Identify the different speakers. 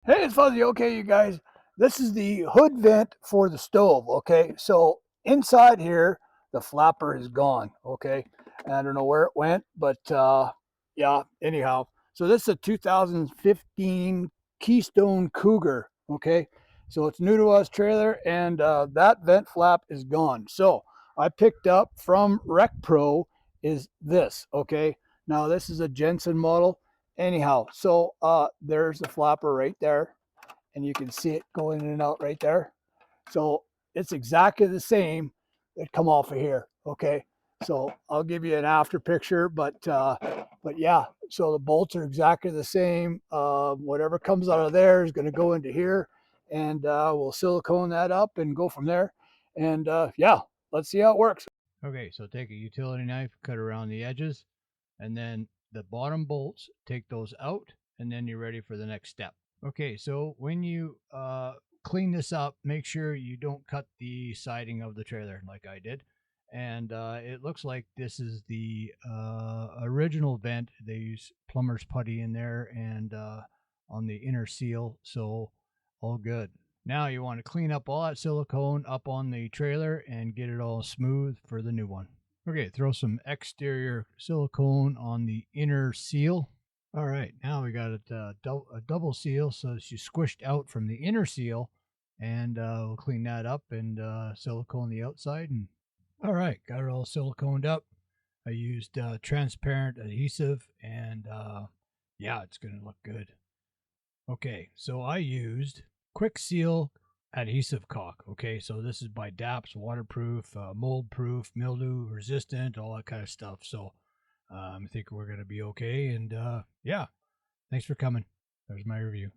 Speaker 1: Hey, it's Fuzzy. Okay, you guys, this is the hood vent for the stove. Okay, so inside here, the flapper is gone. Okay, I don't know where it went, but yeah, anyhow. So this is a 2015 Keystone Cougar. Okay, so it's new to us trailer, and that vent flap is gone. So I picked up from RecPro is this. Okay, now this is a Jensen model. Anyhow, so there's the flapper right there, and you can see it going in and out right there. So it's exactly the same that come off of here. Okay, so I'll give you an after picture, but yeah, so the bolts are exactly the same. Whatever comes out of there is going to go into here, and we'll silicone that up and go from there. And yeah, let's see how it works.
Speaker 2: Okay, so take a utility knife, cut around the edges, and then the bottom bolts, take those out, and then you're ready for the next step. Okay, so when you clean this up, make sure you don't cut the siding of the trailer like I did. And it looks like this is the original vent. They use plumber's putty in there and on the inner seal, so all good. Now you want to clean up all that silicone up on the trailer and get it all smooth for the new one. Okay, throw some exterior silicone on the inner seal. All right, now we got it a double seal so it's squished out from the inner seal, and we'll clean that up and silicone the outside. And all right, got it all siliconed up. I used transparent adhesive, and yeah, it's gonna look good. Okay, so I used Quick Seal adhesive caulk. Okay, so this is by DAPS, waterproof, mold proof, mildew resistant, all that kind of stuff. So I think we're going to be okay. And yeah, thanks for coming. There's my review.